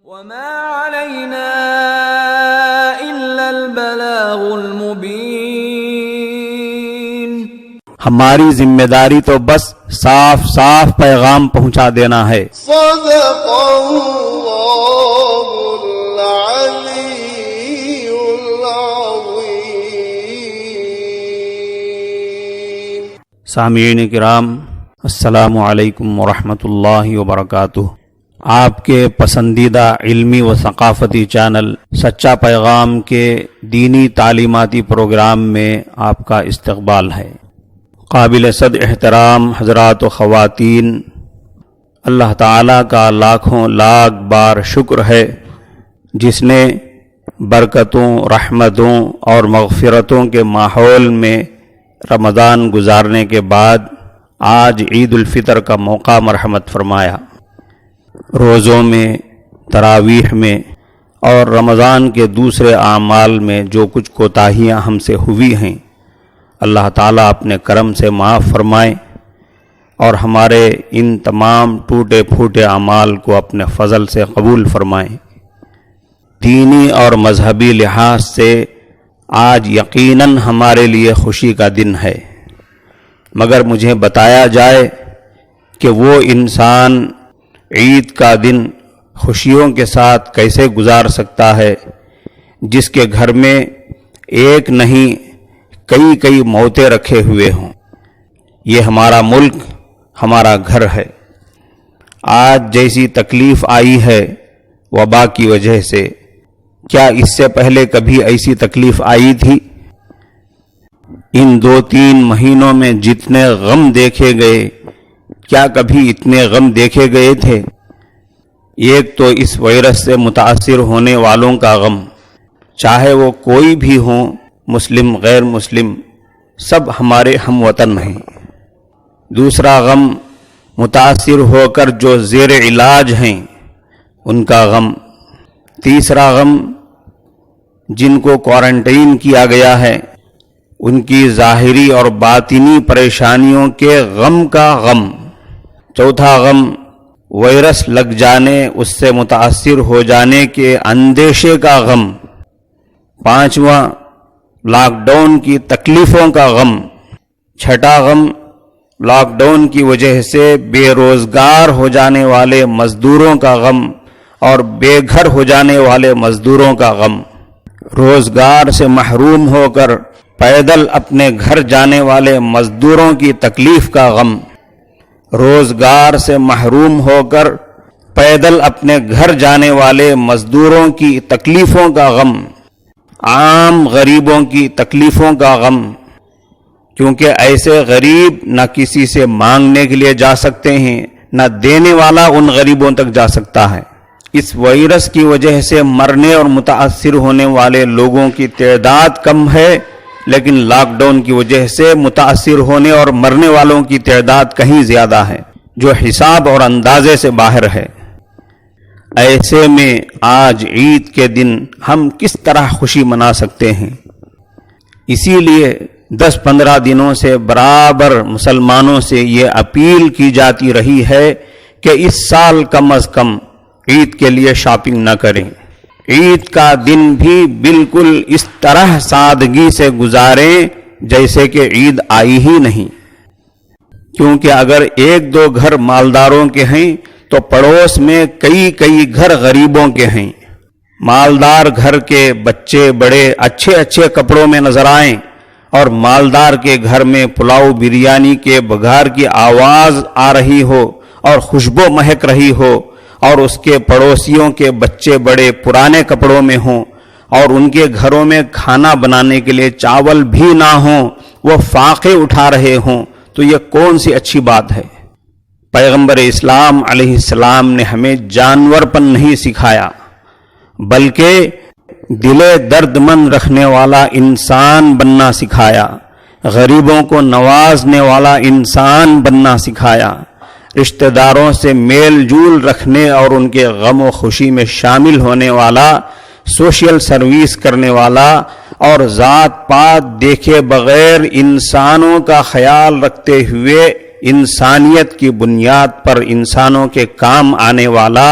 وما علينا إلا البلاغ المبين. ہماری ذمہ داری تو بس صاف صاف پیغام پہنچا دینا ہے. صدق اللہ العلی العظیم. سامعین کرام، السلام علیکم ورحمۃ اللہ وبرکاتہ. آپ کے پسندیدہ علمی و ثقافتی چینل سچا پیغام کے دینی تعلیماتی پروگرام میں آپ کا استقبال ہے. قابل صد احترام حضرات و خواتین، اللہ تعالیٰ کا لاکھوں لاکھ بار شکر ہے جس نے برکتوں، رحمتوں اور مغفرتوں کے ماحول میں رمضان گزارنے کے بعد آج عید الفطر کا موقع مرحمت فرمایا. روزوں میں، تراویح میں اور رمضان کے دوسرے اعمال میں جو کچھ کوتاہیاں ہم سے ہوئی ہیں، اللہ تعالیٰ اپنے کرم سے معاف فرمائے اور ہمارے ان تمام ٹوٹے پھوٹے اعمال کو اپنے فضل سے قبول فرمائے. دینی اور مذہبی لحاظ سے آج یقیناً ہمارے لیے خوشی کا دن ہے، مگر مجھے بتایا جائے کہ وہ انسان عید کا دن خوشیوں کے ساتھ کیسے گزار سکتا ہے جس کے گھر میں ایک نہیں کئی موتیں رکھے ہوئے ہوں. یہ ہمارا ملک، ہمارا گھر ہے. آج جیسی تکلیف آئی ہے وبا کی وجہ سے، کیا اس سے پہلے کبھی ایسی تکلیف آئی تھی؟ ان 2-3 مہینوں میں جتنے غم دیکھے گئے، کیا کبھی اتنے غم دیکھے گئے تھے؟ ایک تو اس وائرس سے متاثر ہونے والوں کا غم، چاہے وہ کوئی بھی ہوں، مسلم غیر مسلم، سب ہمارے ہم وطن ہیں. دوسرا غم متاثر ہو کر جو زیر علاج ہیں ان کا غم. تیسرا غم جن کو کوارنٹائن کیا گیا ہے ان کی ظاہری اور باطنی پریشانیوں کے غم کا غم. چوتھا غم وائرس لگ جانے، اس سے متاثر ہو جانے کے اندیشے کا غم. پانچواں لاک ڈاؤن کی تکلیفوں کا غم. چھٹا غم لاک ڈاؤن کی وجہ سے بے روزگار ہو جانے والے مزدوروں کا غم اور بے گھر ہو جانے والے مزدوروں کا غم. روزگار سے محروم ہو کر پیدل اپنے گھر جانے والے مزدوروں کی تکلیف کا غم. روزگار سے محروم ہو کر پیدل اپنے گھر جانے والے مزدوروں کی تکلیفوں کا غم. عام غریبوں کی تکلیفوں کا غم، کیونکہ ایسے غریب نہ کسی سے مانگنے کے لیے جا سکتے ہیں، نہ دینے والا ان غریبوں تک جا سکتا ہے. اس وائرس کی وجہ سے مرنے اور متاثر ہونے والے لوگوں کی تعداد کم ہے، لیکن لاک ڈاؤن کی وجہ سے متاثر ہونے اور مرنے والوں کی تعداد کہیں زیادہ ہے، جو حساب اور اندازے سے باہر ہے. ایسے میں آج عید کے دن ہم کس طرح خوشی منا سکتے ہیں؟ اسی لیے 10-15 دنوں سے برابر مسلمانوں سے یہ اپیل کی جاتی رہی ہے کہ اس سال کم از کم عید کے لیے شاپنگ نہ کریں. عید کا دن بھی بالکل اس طرح سادگی سے گزاریں جیسے کہ عید آئی ہی نہیں. کیونکہ اگر 1-2 گھر مالداروں کے ہیں تو پڑوس میں کئی گھر غریبوں کے ہیں. مالدار گھر کے بچے بڑے اچھے کپڑوں میں نظر آئیں اور مالدار کے گھر میں پلاؤ بریانی کے بگھار کی آواز آ رہی ہو اور خوشبو مہک رہی ہو، اور اس کے پڑوسیوں کے بچے بڑے پرانے کپڑوں میں ہوں اور ان کے گھروں میں کھانا بنانے کے لیے چاول بھی نہ ہوں، وہ فاقے اٹھا رہے ہوں، تو یہ کون سی اچھی بات ہے؟ پیغمبر اسلام علیہ السلام نے ہمیں جانور پن نہیں سکھایا، بلکہ دل درد مند رکھنے والا انسان بننا سکھایا، غریبوں کو نوازنے والا انسان بننا سکھایا، رشتہ داروں سے میل جول رکھنے اور ان کے غم و خوشی میں شامل ہونے والا، سوشل سروس کرنے والا اور ذات پات دیکھے بغیر انسانوں کا خیال رکھتے ہوئے انسانیت کی بنیاد پر انسانوں کے کام آنے والا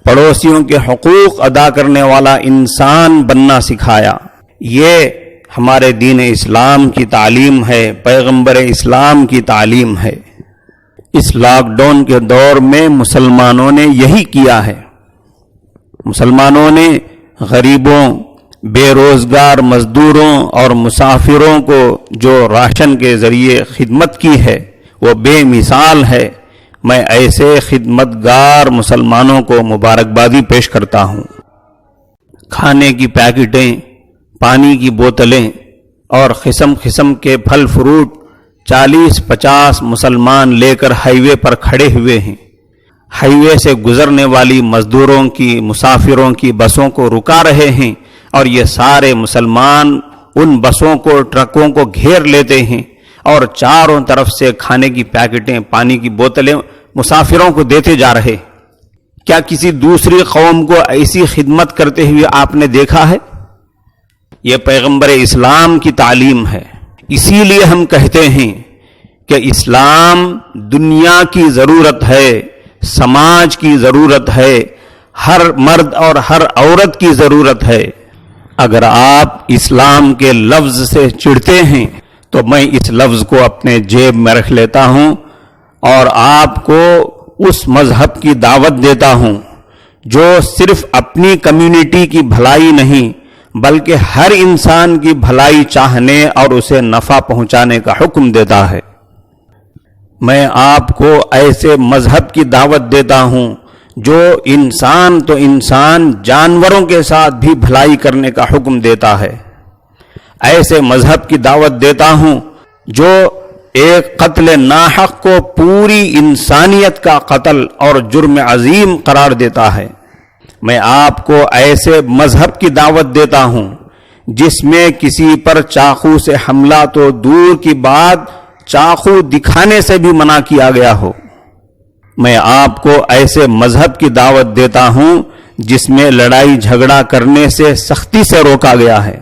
پڑوسیوں کے حقوق ادا کرنے والا انسان بننا سکھایا۔ یہ ہمارے دین اسلام کی تعلیم ہے، پیغمبر اسلام کی تعلیم ہے۔ اس لاک ڈاؤن کے دور میں مسلمانوں نے یہی کیا ہے۔ مسلمانوں نے غریبوں، بے روزگار مزدوروں اور مسافروں کو جو راشن کے ذریعے خدمت کی ہے وہ بے مثال ہے۔ میں ایسے خدمتگار مسلمانوں کو مبارکبادی پیش کرتا ہوں۔ کھانے کی پیکٹیں، پانی کی بوتلیں اور قسم قسم کے پھل فروٹ 40-50 مسلمان لے کر ہائی وے پر کھڑے ہوئے ہیں۔ ہائی وے سے گزرنے والی مزدوروں کی، مسافروں کی بسوں کو رکا رہے ہیں، اور یہ سارے مسلمان ان بسوں کو، ٹرکوں کو گھیر لیتے ہیں اور چاروں طرف سے کھانے کی پیکٹیں، پانی کی بوتلیں مسافروں کو دیتے جا رہے۔ کیا کسی دوسری قوم کو ایسی خدمت کرتے ہوئے آپ نے دیکھا ہے؟ یہ پیغمبر اسلام کی تعلیم ہے۔ اسی لیے ہم کہتے ہیں کہ اسلام دنیا کی ضرورت ہے، سماج کی ضرورت ہے، ہر مرد اور ہر عورت کی ضرورت ہے۔ اگر آپ اسلام کے لفظ سے چڑھتے ہیں تو میں اس لفظ کو اپنے جیب میں رکھ لیتا ہوں اور آپ کو اس مذہب کی دعوت دیتا ہوں جو صرف اپنی کمیونٹی کی بھلائی نہیں بلکہ ہر انسان کی بھلائی چاہنے اور اسے نفع پہنچانے کا حکم دیتا ہے۔ میں آپ کو ایسے مذہب کی دعوت دیتا ہوں جو انسان تو انسان، جانوروں کے ساتھ بھی بھلائی کرنے کا حکم دیتا ہے۔ ایسے مذہب کی دعوت دیتا ہوں جو ایک قتل ناحق کو پوری انسانیت کا قتل اور جرم عظیم قرار دیتا ہے۔ میں آپ کو ایسے مذہب کی دعوت دیتا ہوں جس میں کسی پر چاقو سے حملہ تو دور کی بات، چاقو دکھانے سے بھی منع کیا گیا ہو۔ میں آپ کو ایسے مذہب کی دعوت دیتا ہوں جس میں لڑائی جھگڑا کرنے سے سختی سے روکا گیا ہے،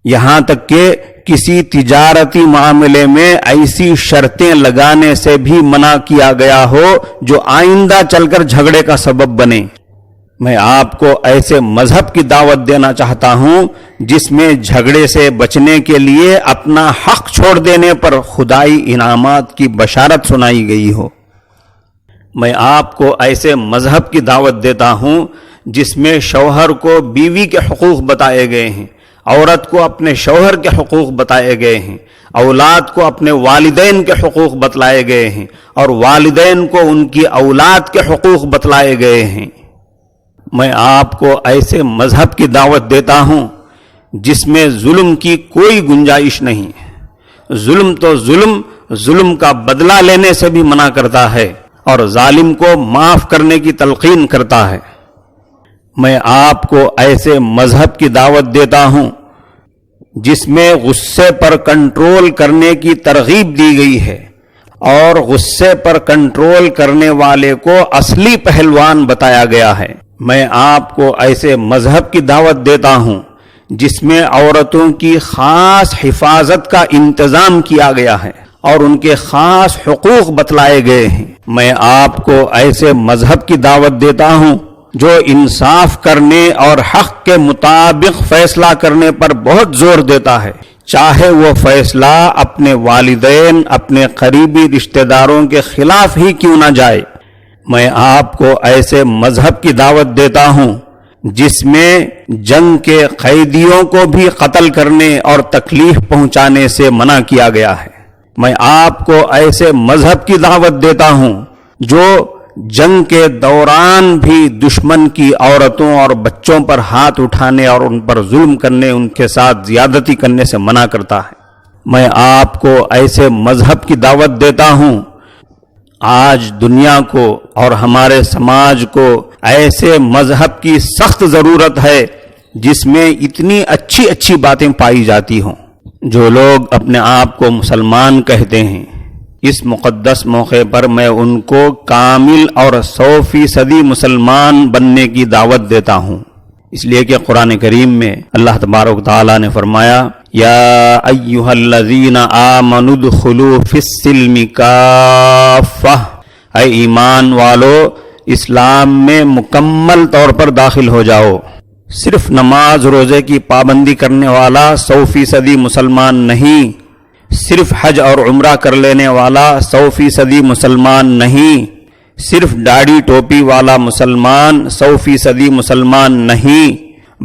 یہاں تک کہ کسی تجارتی معاملے میں ایسی شرطیں لگانے سے بھی منع کیا گیا ہو جو آئندہ چل کر جھگڑے کا سبب بنے۔ میں آپ کو ایسے مذہب کی دعوت دینا چاہتا ہوں جس میں جھگڑے سے بچنے کے لیے اپنا حق چھوڑ دینے پر خدائی انعامات کی بشارت سنائی گئی ہو۔ میں آپ کو ایسے مذہب کی دعوت دیتا ہوں جس میں شوہر کو بیوی کے حقوق بتائے گئے ہیں، عورت کو اپنے شوہر کے حقوق بتائے گئے ہیں، اولاد کو اپنے والدین کے حقوق بتلائے گئے ہیں، اور والدین کو ان کی اولاد کے حقوق بتلائے گئے ہیں۔ میں آپ کو ایسے مذہب کی دعوت دیتا ہوں جس میں ظلم کی کوئی گنجائش نہیں۔ ظلم تو ظلم کا بدلہ لینے سے بھی منع کرتا ہے اور ظالم کو معاف کرنے کی تلقین کرتا ہے۔ میں آپ کو ایسے مذہب کی دعوت دیتا ہوں جس میں غصے پر کنٹرول کرنے کی ترغیب دی گئی ہے اور غصے پر کنٹرول کرنے والے کو اصلی پہلوان بتایا گیا ہے۔ میں آپ کو ایسے مذہب کی دعوت دیتا ہوں جس میں عورتوں کی خاص حفاظت کا انتظام کیا گیا ہے اور ان کے خاص حقوق بتلائے گئے ہیں۔ میں آپ کو ایسے مذہب کی دعوت دیتا ہوں جو انصاف کرنے اور حق کے مطابق فیصلہ کرنے پر بہت زور دیتا ہے، چاہے وہ فیصلہ اپنے والدین، اپنے قریبی رشتہ داروں کے خلاف ہی کیوں نہ جائے۔ میں آپ کو ایسے مذہب کی دعوت دیتا ہوں جس میں جنگ کے قیدیوں کو بھی قتل کرنے اور تکلیف پہنچانے سے منع کیا گیا ہے۔ میں آپ کو ایسے مذہب کی دعوت دیتا ہوں جو جنگ کے دوران بھی دشمن کی عورتوں اور بچوں پر ہاتھ اٹھانے اور ان پر ظلم کرنے، ان کے ساتھ زیادتی کرنے سے منع کرتا ہے۔ میں آپ کو ایسے مذہب کی دعوت دیتا ہوں۔ آج دنیا کو اور ہمارے سماج کو ایسے مذہب کی سخت ضرورت ہے جس میں اتنی اچھی اچھی باتیں پائی جاتی ہوں۔ جو لوگ اپنے آپ کو مسلمان کہتے ہیں، اس مقدس موقع پر میں ان کو کامل اور 100% مسلمان بننے کی دعوت دیتا ہوں، اس لیے کہ قرآن کریم میں اللہ تبارک تعالیٰ نے فرمایا، یا ایھا الذین آمنوا ادخلوا فی السلم کافہ، اے ایمان والو اسلام میں مکمل طور پر داخل ہو جاؤ۔ صرف نماز روزے کی پابندی کرنے والا 100% مسلمان نہیں، صرف حج اور عمرہ کر لینے والا 100% مسلمان نہیں، صرف داڑھی ٹوپی والا مسلمان 100% مسلمان نہیں،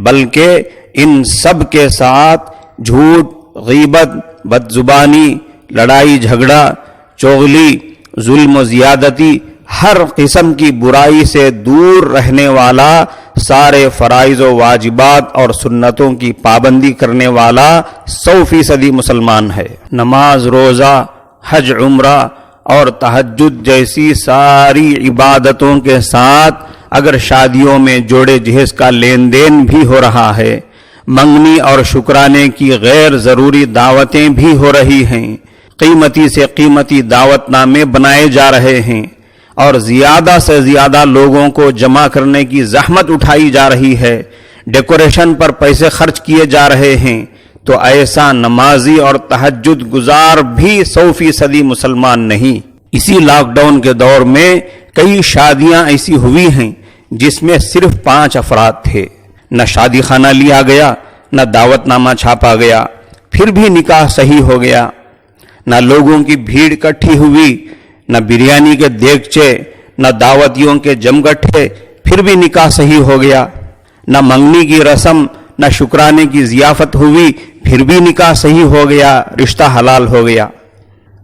بلکہ ان سب کے ساتھ جھوٹ، غیبت، بدزبانی، لڑائی جھگڑا، چغلی، ظلم و زیادتی، ہر قسم کی برائی سے دور رہنے والا، سارے فرائض و واجبات اور سنتوں کی پابندی کرنے والا 100% مسلمان ہے۔ نماز، روزہ، حج، عمرہ اور تہجد جیسی ساری عبادتوں کے ساتھ اگر شادیوں میں جوڑے جہیز کا لین دین بھی ہو رہا ہے، منگنی اور شکرانے کی غیر ضروری دعوتیں بھی ہو رہی ہیں، قیمتی سے قیمتی دعوت نامے بنائے جا رہے ہیں، اور زیادہ سے زیادہ لوگوں کو جمع کرنے کی زحمت اٹھائی جا رہی ہے، ڈیکوریشن پر پیسے خرچ کیے جا رہے ہیں، تو ایسا نمازی اور تہجد گزار بھی 100% مسلمان نہیں۔ اسی لاک ڈاؤن کے دور میں کئی شادیاں ایسی ہوئی ہیں جس میں صرف 5 افراد تھے، نہ شادی خانہ لیا گیا، نہ دعوت نامہ چھاپا گیا، پھر بھی نکاح صحیح ہو گیا، نہ لوگوں کی بھیڑ اکٹھی ہوئی، نہ بریانی کے دیگچے، نہ دعوتیوں کے جمگٹھے، پھر بھی نکاح صحیح ہو گیا، نہ منگنی کی رسم، نہ شکرانے کی ضیافت ہوئی، پھر بھی نکاح صحیح ہو گیا، رشتہ حلال ہو گیا۔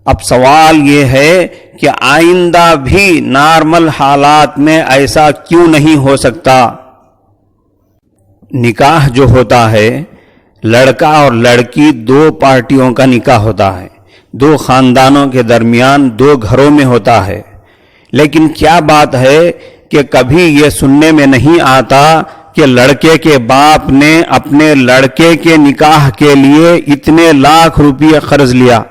اب سوال یہ ہے کہ آئندہ بھی نارمل حالات میں ایسا کیوں نہیں ہو سکتا؟ نکاح جو ہوتا ہے، لڑکا اور لڑکی 2 پارٹیوں کا نکاح ہوتا ہے، 2 خاندانوں کے درمیان 2 گھروں میں ہوتا ہے، لیکن کیا بات ہے کہ کبھی یہ سننے میں نہیں آتا کہ لڑکے کے باپ نے اپنے لڑکے کے نکاح کے لیے اتنے لاکھ روپے قرض لیا،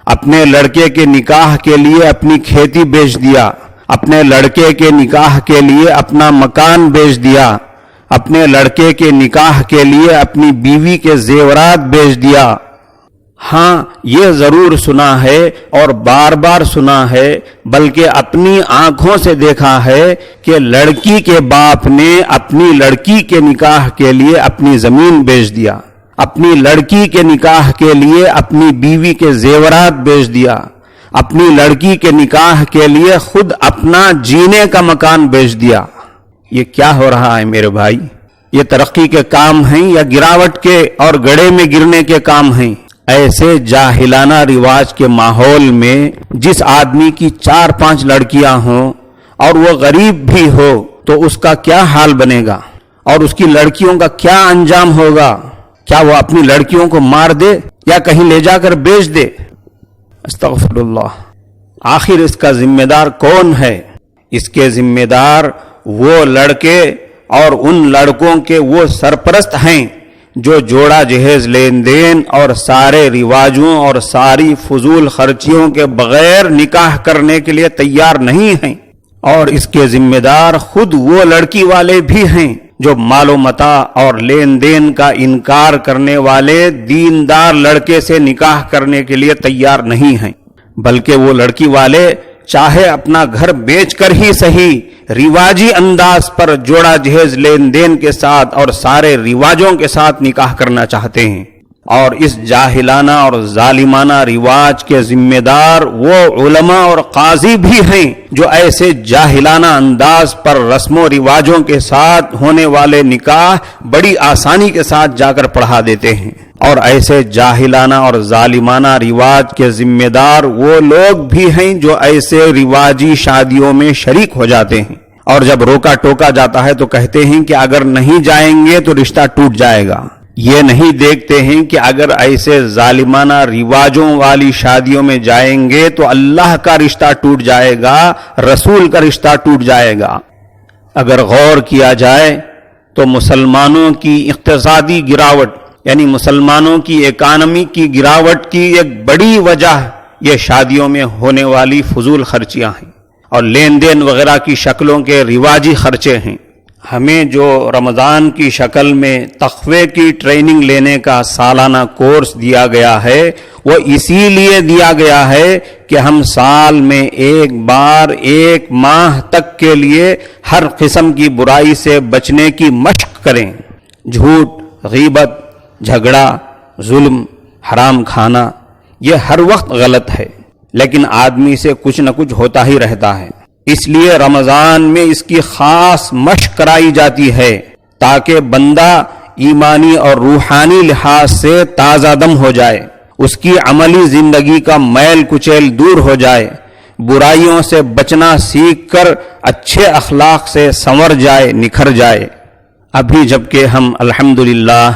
اپنے لڑکے کے نکاح کے لیے اپنی کھیتی بیچ دیا، اپنے لڑکے کے نکاح کے لیے اپنا مکان بیچ دیا، اپنے لڑکے کے نکاح کے لیے اپنی بیوی کے زیورات بیچ دیا۔ ہاں، یہ ضرور سنا ہے اور بار بار سنا ہے، بلکہ اپنی آنکھوں سے دیکھا ہے کہ لڑکی کے باپ نے اپنی لڑکی کے نکاح کے لیے اپنی زمین بیچ دیا، اپنی لڑکی کے نکاح کے لیے اپنی بیوی کے زیورات بیچ دیا، اپنی لڑکی کے نکاح کے لیے خود اپنا جینے کا مکان بیچ دیا۔ یہ کیا ہو رہا ہے میرے بھائی؟ یہ ترقی کے کام ہیں یا گراوٹ کے اور گڑھے میں گرنے کے کام ہیں؟ ایسے جاہلانہ رواج کے ماحول میں جس آدمی کی 4-5 لڑکیاں ہوں اور وہ غریب بھی ہو تو اس کا کیا حال بنے گا، اور اس کی لڑکیوں کا کیا انجام ہوگا؟ کیا وہ اپنی لڑکیوں کو مار دے یا کہیں لے جا کر بیچ دے؟ استغفر اللہ۔ آخر اس کا ذمہ دار کون ہے؟ اس کے ذمہ دار وہ لڑکے اور ان لڑکوں کے وہ سرپرست ہیں جو جوڑا جہیز لین دین اور سارے رواجوں اور ساری فضول خرچیوں کے بغیر نکاح کرنے کے لیے تیار نہیں ہیں، اور اس کے ذمہ دار خود وہ لڑکی والے بھی ہیں جو مال و متاع اور لین دین کا انکار کرنے والے دیندار لڑکے سے نکاح کرنے کے لیے تیار نہیں ہیں، بلکہ وہ لڑکی والے چاہے اپنا گھر بیچ کر ہی صحیح رواجی انداز پر جوڑا جہیز لین دین کے ساتھ اور سارے رواجوں کے ساتھ نکاح کرنا چاہتے ہیں، اور اس جاہلانہ اور ظالمانہ رواج کے ذمہ دار وہ علماء اور قاضی بھی ہیں جو ایسے جاہلانہ انداز پر رسم و رواجوں کے ساتھ ہونے والے نکاح بڑی آسانی کے ساتھ جا کر پڑھا دیتے ہیں، اور ایسے جاہلانہ اور ظالمانہ رواج کے ذمہ دار وہ لوگ بھی ہیں جو ایسے رواجی شادیوں میں شریک ہو جاتے ہیں، اور جب روکا ٹوکا جاتا ہے تو کہتے ہیں کہ اگر نہیں جائیں گے تو رشتہ ٹوٹ جائے گا۔ یہ نہیں دیکھتے ہیں کہ اگر ایسے ظالمانہ رواجوں والی شادیوں میں جائیں گے تو اللہ کا رشتہ ٹوٹ جائے گا، رسول کا رشتہ ٹوٹ جائے گا۔ اگر غور کیا جائے تو مسلمانوں کی اقتصادی گراوٹ، یعنی مسلمانوں کی اکانومی کی گراوٹ کی ایک بڑی وجہ یہ شادیوں میں ہونے والی فضول خرچیاں ہیں اور لین دین وغیرہ کی شکلوں کے رواجی خرچے ہیں۔ ہمیں جو رمضان کی شکل میں تقوی کی ٹریننگ لینے کا سالانہ کورس دیا گیا ہے وہ اسی لیے دیا گیا ہے کہ ہم سال میں ایک بار ایک ماہ تک کے لیے ہر قسم کی برائی سے بچنے کی مشق کریں. جھوٹ، غیبت، جھگڑا، ظلم، حرام کھانا یہ ہر وقت غلط ہے، لیکن آدمی سے کچھ نہ کچھ ہوتا ہی رہتا ہے. اس لیے رمضان میں اس کی خاص مشق کرائی جاتی ہے تاکہ بندہ ایمانی اور روحانی لحاظ سے تازہ دم ہو جائے، اس کی عملی زندگی کا میل کچیل دور ہو جائے، برائیوں سے بچنا سیکھ کر اچھے اخلاق سے سنور جائے، نکھر جائے. ابھی جبکہ ہم الحمدللہ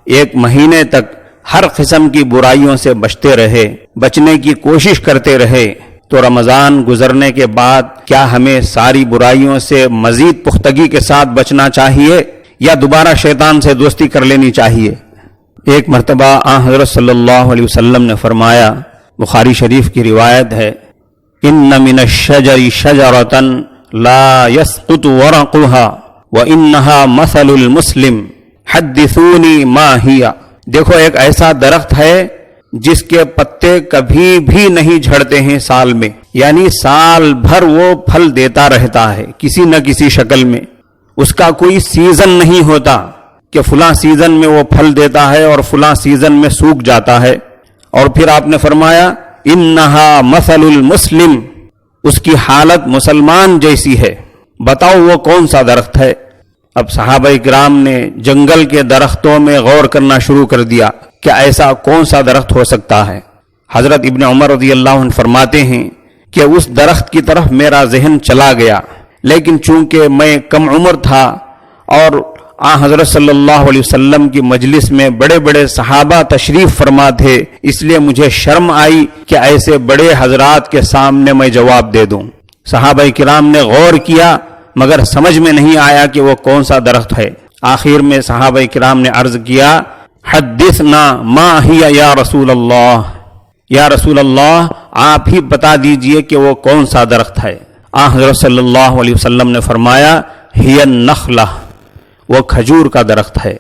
ایک مہینے تک ہر قسم کی برائیوں سے بچتے رہے، بچنے کی کوشش کرتے رہے، تو رمضان گزرنے کے بعد کیا ہمیں ساری برائیوں سے مزید پختگی کے ساتھ بچنا چاہیے یا دوبارہ شیطان سے دوستی کر لینی چاہیے؟ ایک مرتبہ آن حضرت صلی اللہ علیہ وسلم نے فرمایا، بخاری شریف کی روایت ہے، ان من الشجر شجرۃ لا يسقط ورقها وانها مثل المسلم حدثوني ما هي. دیکھو ایک ایسا درخت ہے جس کے پتے کبھی بھی نہیں جھڑتے ہیں سال میں، یعنی سال بھر وہ پھل دیتا رہتا ہے کسی نہ کسی شکل میں. اس کا کوئی سیزن نہیں ہوتا کہ فلاں سیزن میں وہ پھل دیتا ہے اور فلاں سیزن میں سوکھ جاتا ہے. اور پھر آپ نے فرمایا انہا مثل المسلم، اس کی حالت مسلمان جیسی ہے. بتاؤ وہ کون سا درخت ہے؟ اب صحابہ کرام نے جنگل کے درختوں میں غور کرنا شروع کر دیا کہ ایسا کون سا درخت ہو سکتا ہے. حضرت ابن عمر رضی اللہ عنہ فرماتے ہیں کہ اس درخت کی طرف میرا ذہن چلا گیا، لیکن چونکہ میں کم عمر تھا اور حضرت صلی اللہ علیہ وسلم کی مجلس میں بڑے بڑے صحابہ تشریف فرما تھے، اس لیے مجھے شرم آئی کہ ایسے بڑے حضرات کے سامنے میں جواب دے دوں. صحابہ کرام نے غور کیا مگر سمجھ میں نہیں آیا کہ وہ کون سا درخت ہے. آخر میں صحابہ کرام نے عرض کیا، حدثنا ما ہی یا رسول اللہ، یا رسول اللہ آپ ہی بتا دیجئے کہ وہ کون سا درخت ہے. حضرت صلی اللہ علیہ وسلم نے فرمایا، ہی النخلہ، وہ کھجور کا درخت ہے.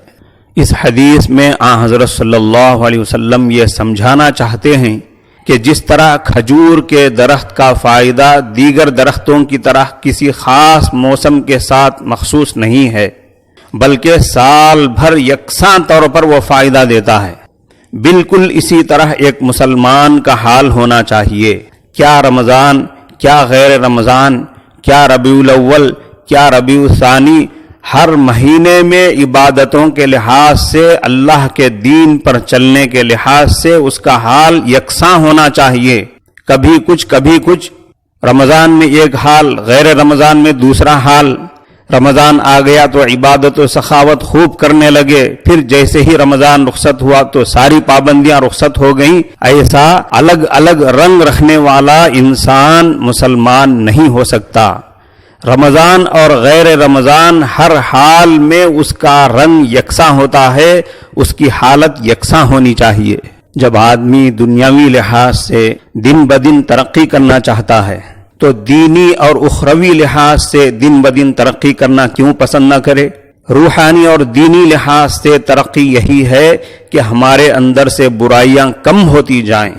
اس حدیث میں حضرت صلی اللہ علیہ وسلم یہ سمجھانا چاہتے ہیں کہ جس طرح کھجور کے درخت کا فائدہ دیگر درختوں کی طرح کسی خاص موسم کے ساتھ مخصوص نہیں ہے بلکہ سال بھر یکساں طور پر وہ فائدہ دیتا ہے، بالکل اسی طرح ایک مسلمان کا حال ہونا چاہیے. کیا رمضان، کیا غیر رمضان، کیا ربیع الاول، کیا ربیع الثانی، ہر مہینے میں عبادتوں کے لحاظ سے، اللہ کے دین پر چلنے کے لحاظ سے اس کا حال یکساں ہونا چاہیے. کبھی کچھ، رمضان میں ایک حال، غیر رمضان میں دوسرا حال. رمضان آ گیا تو عبادت و سخاوت خوب کرنے لگے، پھر جیسے ہی رمضان رخصت ہوا تو ساری پابندیاں رخصت ہو گئیں. ایسا الگ الگ رنگ رکھنے والا انسان مسلمان نہیں ہو سکتا. رمضان اور غیر رمضان ہر حال میں اس کا رنگ یکساں ہوتا ہے، اس کی حالت یکساں ہونی چاہیے. جب آدمی دنیاوی لحاظ سے دن بدن ترقی کرنا چاہتا ہے تو دینی اور اخروی لحاظ سے دن بدن ترقی کرنا کیوں پسند نہ کرے؟ روحانی اور دینی لحاظ سے ترقی یہی ہے کہ ہمارے اندر سے برائیاں کم ہوتی جائیں،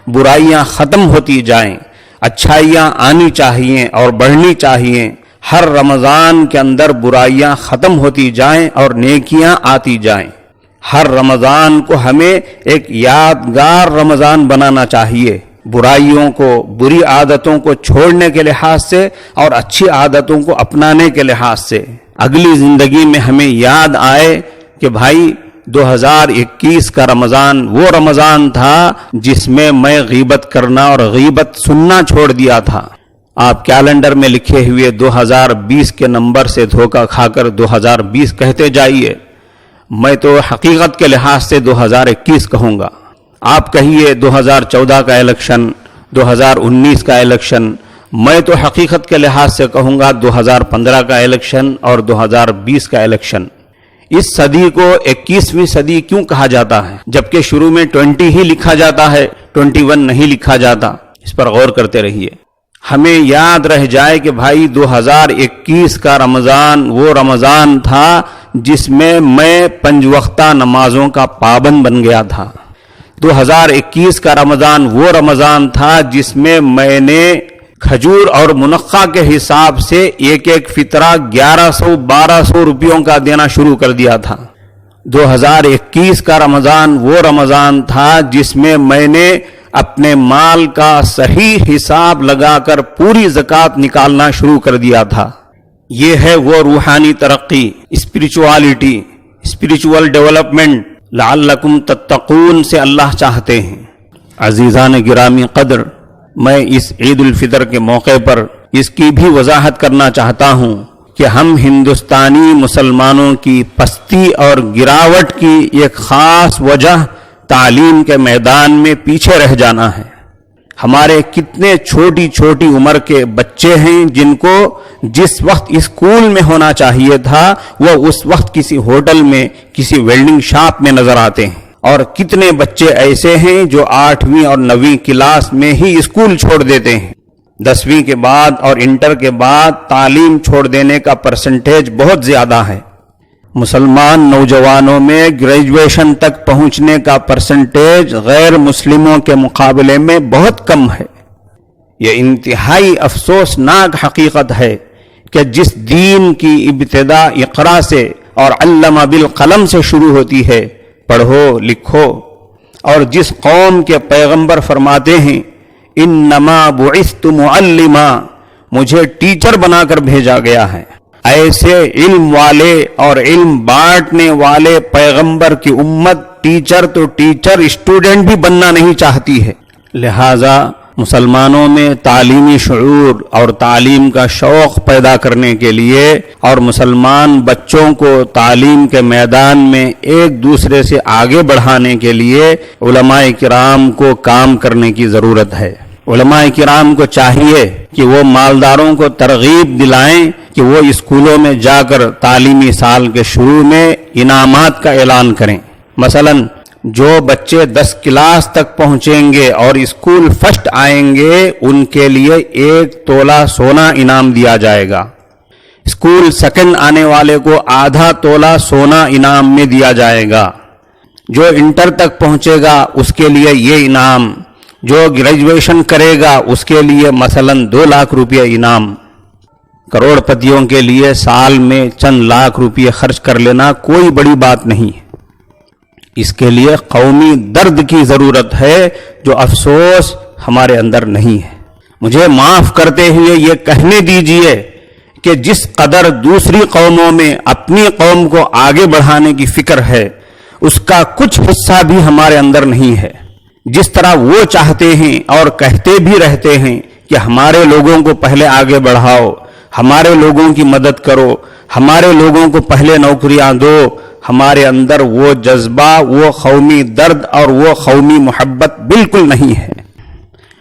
برائیاں ختم ہوتی جائیں، اچھائیاں آنی چاہیے اور بڑھنی چاہیے. ہر رمضان کے اندر برائیاں ختم ہوتی جائیں اور نیکیاں آتی جائیں. ہر رمضان کو ہمیں ایک یادگار رمضان بنانا چاہیے، برائیوں کو، بری عادتوں کو چھوڑنے کے لحاظ سے اور اچھی عادتوں کو اپنانے کے لحاظ سے. اگلی زندگی میں ہمیں یاد آئے کہ بھائی 2021 کا رمضان وہ رمضان تھا جس میں میں غیبت کرنا اور غیبت سننا چھوڑ دیا تھا. آپ کیلنڈر میں لکھے ہوئے 2020 کے نمبر سے دھوکہ کھا کر 2020 کہتے جائیے، میں تو حقیقت کے لحاظ سے 2021 کہوں گا. آپ کہیے 2014 کا الیکشن، 2019 کا الیکشن، میں تو حقیقت کے لحاظ سے کہوں گا 2015 کا الیکشن اور 2020 کا الیکشن. اس صدی کو 21ویں صدی کیوں کہا جاتا ہے جبکہ شروع میں 20 ہی لکھا جاتا ہے، 21 نہیں لکھا جاتا؟ اس پر غور کرتے رہیے. ہمیں یاد رہ جائے کہ بھائی 2021 کا رمضان وہ رمضان تھا جس میں 5 وقتہ نمازوں کا پابند بن گیا تھا. 2021 کا رمضان وہ رمضان تھا جس میں نے کھجور اور منقع کے حساب سے ایک فطرہ 1100-1200 روپیوں کا دینا شروع کر دیا تھا. 2021 کا رمضان وہ رمضان تھا جس میں نے اپنے مال کا صحیح حساب لگا کر پوری زکوٰۃ نکالنا شروع کر دیا تھا. یہ ہے وہ روحانی ترقی، اسپریچوالٹی، اسپریچول ڈیولپمنٹ. لعلکم تتقون سے اللہ چاہتے ہیں. عزیزان گرامی قدر، میں اس عید الفطر کے موقع پر اس کی بھی وضاحت کرنا چاہتا ہوں کہ ہم ہندوستانی مسلمانوں کی پستی اور گراوٹ کی ایک خاص وجہ تعلیم کے میدان میں پیچھے رہ جانا ہے. ہمارے کتنے چھوٹی چھوٹی عمر کے بچے ہیں جن کو جس وقت اسکول میں ہونا چاہیے تھا وہ اس وقت کسی ہوٹل میں، کسی ویلڈنگ شاپ میں نظر آتے ہیں. اور کتنے بچے ایسے ہیں جو 8ویں اور 9ویں کلاس میں ہی اسکول چھوڑ دیتے ہیں. 10ویں کے بعد اور انٹر کے بعد تعلیم چھوڑ دینے کا پرسنٹیج بہت زیادہ ہے. مسلمان نوجوانوں میں گریجویشن تک پہنچنے کا پرسنٹیج غیر مسلموں کے مقابلے میں بہت کم ہے. یہ انتہائی افسوسناک حقیقت ہے کہ جس دین کی ابتدا اقرا سے اور علم بالقلم سے شروع ہوتی ہے، پڑھو لکھو، اور جس قوم کے پیغمبر فرماتے ہیں انما بعثت معلما، مجھے ٹیچر بنا کر بھیجا گیا ہے، ایسے علم والے اور علم بانٹنے والے پیغمبر کی امت ٹیچر تو ٹیچر اسٹوڈنٹ بھی بننا نہیں چاہتی ہے. لہذا مسلمانوں میں تعلیمی شعور اور تعلیم کا شوق پیدا کرنے کے لیے اور مسلمان بچوں کو تعلیم کے میدان میں ایک دوسرے سے آگے بڑھانے کے لیے علماء کرام کو کام کرنے کی ضرورت ہے. علماء کرام کو چاہیے کہ وہ مالداروں کو ترغیب دلائیں کہ وہ اسکولوں میں جا کر تعلیمی سال کے شروع میں انعامات کا اعلان کریں. مثلاً جو بچے 10 کلاس تک پہنچیں گے اور اسکول فرسٹ آئیں گے ان کے لیے 1 تولہ سونا انعام دیا جائے گا. اسکول سیکنڈ آنے والے کو آدھا تولہ سونا انعام میں دیا جائے گا. جو انٹر تک پہنچے گا اس کے لیے یہ انعام، جو گریجویشن کرے گا اس کے لیے مثلاً 2 لاکھ روپے انعام. کروڑ پتیوں کے لیے سال میں چند لاکھ روپے خرچ کر لینا کوئی بڑی بات نہیں ہے. اس کے لیے قومی درد کی ضرورت ہے جو افسوس ہمارے اندر نہیں ہے. مجھے معاف کرتے ہوئے یہ کہنے دیجئے کہ جس قدر دوسری قوموں میں اپنی قوم کو آگے بڑھانے کی فکر ہے اس کا کچھ حصہ بھی ہمارے اندر نہیں ہے. جس طرح وہ چاہتے ہیں اور کہتے بھی رہتے ہیں کہ ہمارے لوگوں کو پہلے آگے بڑھاؤ، ہمارے لوگوں کی مدد کرو، ہمارے لوگوں کو پہلے نوکریاں دو، ہمارے اندر وہ جذبہ، وہ قومی درد اور وہ قومی محبت بالکل نہیں ہے.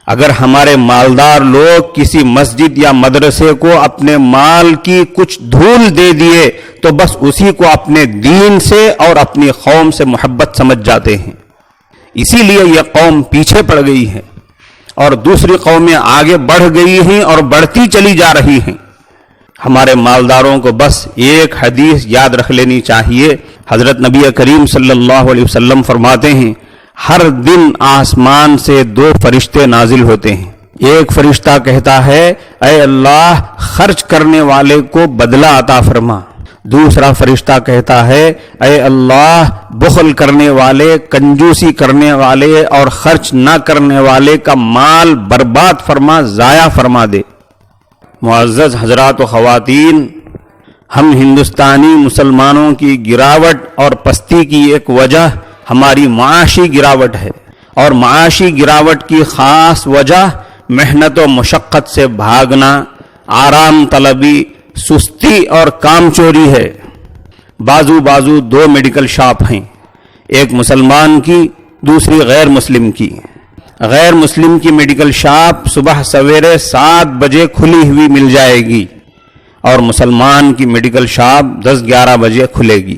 اگر ہمارے مالدار لوگ کسی مسجد یا مدرسے کو اپنے مال کی کچھ دھول دے دیے تو بس اسی کو اپنے دین سے اور اپنی قوم سے محبت سمجھ جاتے ہیں. اسی لیے یہ قوم پیچھے پڑ گئی ہے اور دوسری قومیں آگے بڑھ گئی ہیں اور بڑھتی چلی جا رہی ہیں. ہمارے مالداروں کو بس ایک حدیث یاد رکھ لینی چاہیے. حضرت نبی کریم صلی اللہ علیہ وسلم فرماتے ہیں ہر دن آسمان سے 2 فرشتے نازل ہوتے ہیں. ایک فرشتہ کہتا ہے اے اللہ خرچ کرنے والے کو بدلہ عطا فرما. دوسرا فرشتہ کہتا ہے اے اللہ بخل کرنے والے، کنجوسی کرنے والے اور خرچ نہ کرنے والے کا مال برباد فرما، ضائع فرما دے. معزز حضرات و خواتین، ہم ہندوستانی مسلمانوں کی گراوٹ اور پستی کی ایک وجہ ہماری معاشی گراوٹ ہے، اور معاشی گراوٹ کی خاص وجہ محنت و مشقت سے بھاگنا، آرام طلبی، سستی اور کام چوری ہے. بازو 2 میڈیکل شاپ ہیں، ایک مسلمان کی، دوسری غیر مسلم کی. غیر مسلم کی میڈیکل شاپ صبح سویرے 7 بجے کھلی ہوئی مل جائے گی اور مسلمان کی میڈیکل شاپ 10-11 بجے کھلے گی.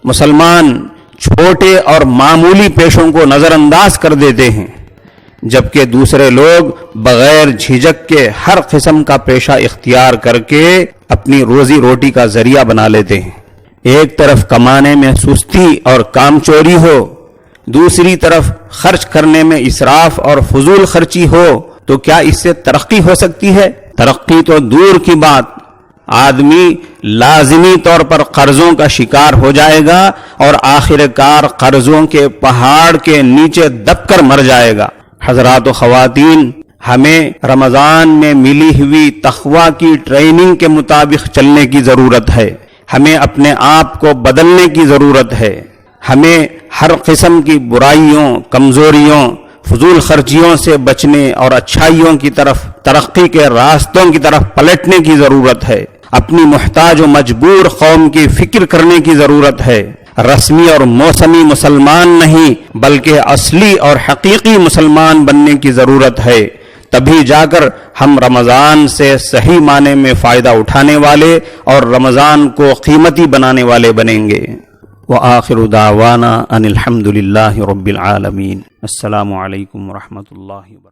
مسلمان چھوٹے اور معمولی پیشوں کو نظر انداز کر دیتے ہیں جبکہ دوسرے لوگ بغیر جھجک کے ہر قسم کا پیشہ اختیار کر کے اپنی روزی روٹی کا ذریعہ بنا لیتے ہیں۔ ایک طرف کمانے میں سستی اور کام چوری ہو، دوسری طرف خرچ کرنے میں اسراف اور فضول خرچی ہو، تو کیا اس سے ترقی ہو سکتی ہے؟ ترقی تو دور کی بات، آدمی لازمی طور پر قرضوں کا شکار ہو جائے گا اور آخر کار قرضوں کے پہاڑ کے نیچے دب کر مر جائے گا۔ حضرات و خواتین، ہمیں رمضان میں ملی ہوئی تقویٰ کی ٹریننگ کے مطابق چلنے کی ضرورت ہے، ہمیں اپنے آپ کو بدلنے کی ضرورت ہے، ہمیں ہر قسم کی برائیوں، کمزوریوں، فضول خرچیوں سے بچنے اور اچھائیوں کی طرف، ترقی کے راستوں کی طرف پلٹنے کی ضرورت ہے، اپنی محتاج و مجبور قوم کی فکر کرنے کی ضرورت ہے، رسمی اور موسمی مسلمان نہیں بلکہ اصلی اور حقیقی مسلمان بننے کی ضرورت ہے، تبھی جا کر ہم رمضان سے صحیح معنی میں فائدہ اٹھانے والے اور رمضان کو قیمتی بنانے والے بنیں گے۔ وآخر دعوانا ان الحمد للہ رب العالمین۔ السلام علیکم ورحمۃ اللہ وبرکاتہ۔